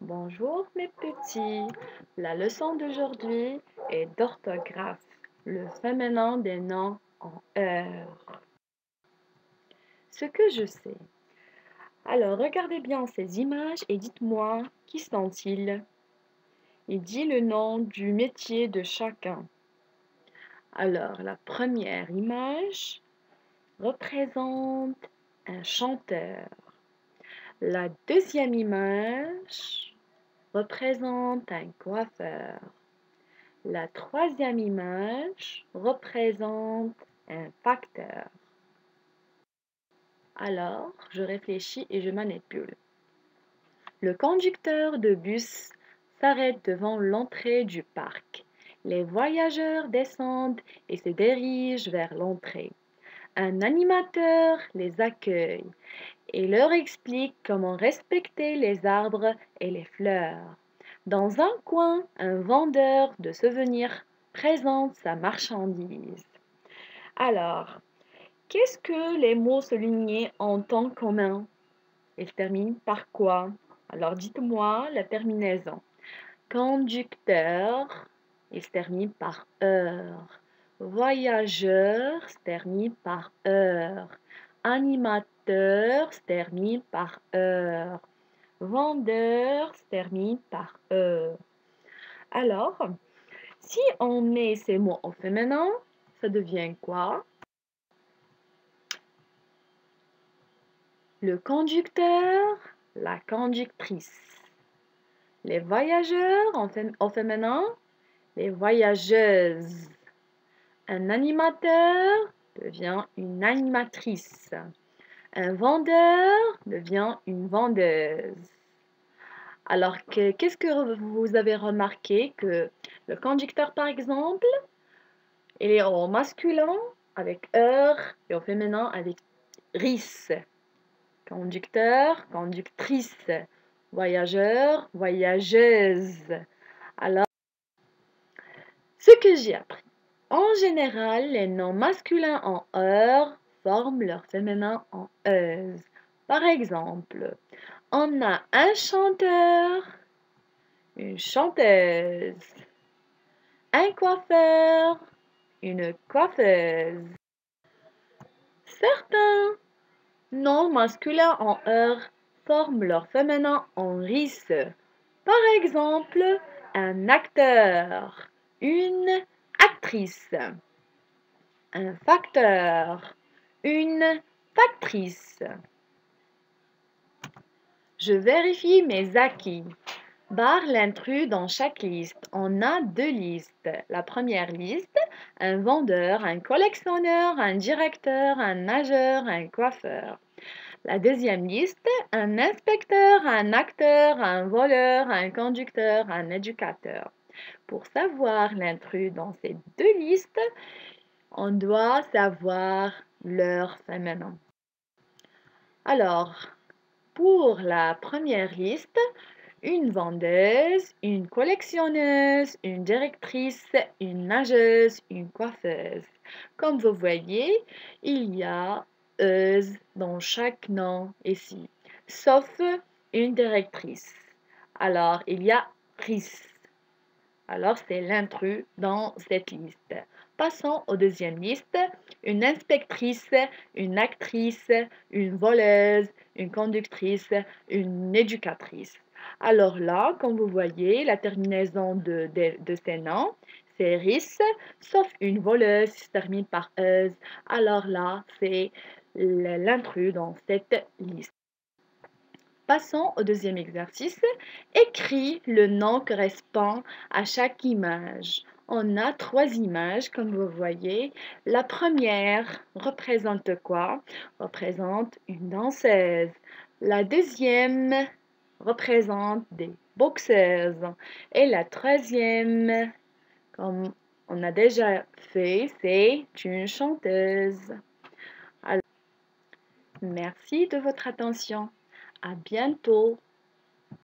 Bonjour mes petits, la leçon d'aujourd'hui est d'orthographe, le féminin des noms en heure. Ce que je sais. Alors regardez bien ces images et dites-moi qui sont-ils? Il dit le nom du métier de chacun. Alors la première image représente un chanteur. La deuxième image représente un coiffeur. La troisième image représente un facteur. Alors, je réfléchis et je manipule. Le conducteur de bus s'arrête devant l'entrée du parc. Les voyageurs descendent et se dirigent vers l'entrée. Un animateur les accueille et leur explique comment respecter les arbres et les fleurs. Dans un coin, un vendeur de souvenirs présente sa marchandise. Alors, qu'est-ce que les mots soulignés ont en commun? Ils terminent par quoi? Alors, dites-moi la terminaison. Conducteur, il se termine par heure. Voyageur se termine par heure. Animateur se termine par heure. Vendeur se termine par heure. Alors, si on met ces mots au féminin, ça devient quoi? Le conducteur, la conductrice. Les voyageurs au féminin, les voyageuses. Un animateur devient une animatrice. Un vendeur devient une vendeuse. Alors, qu'est-ce que vous avez remarqué que le conducteur, par exemple, il est au masculin avec heure et au féminin avec ris. Conducteur, conductrice. Voyageur, voyageuse. Alors, ce que j'ai appris. En général, les noms masculins en heure forment leur féminin en euse. Par exemple, on a un chanteur, une chanteuse, un coiffeur, une coiffeuse. Certains noms masculins en heure forment leur féminin en ris. Par exemple, un acteur, une actrice, un facteur, une factrice. Je vérifie mes acquis. Barre l'intrus dans chaque liste. On a deux listes. La première liste, un vendeur, un collectionneur, un directeur, un nageur, un coiffeur. La deuxième liste, un inspecteur, un acteur, un voleur, un conducteur, un éducateur. Pour savoir l'intrus dans ces deux listes, on doit savoir leur féminin. Alors, pour la première liste, une vendeuse, une collectionneuse, une directrice, une nageuse, une coiffeuse. Comme vous voyez, il y a euse dans chaque nom ici, sauf une directrice. Alors, il y a ris. Alors, c'est l'intrus dans cette liste. Passons aux deuxième liste. Une inspectrice, une actrice, une voleuse, une conductrice, une éducatrice. Alors là, comme vous voyez, la terminaison de ces noms, c'est ris, sauf une voleuse qui se termine par euse. Alors là, c'est l'intrus dans cette liste. Passons au deuxième exercice. Écris le nom correspond à chaque image. On a trois images, comme vous voyez. La première représente quoi? Représente une danseuse. La deuxième représente des boxeuses. Et la troisième, comme on a déjà fait, c'est une chanteuse. Alors, merci de votre attention. À bientôt.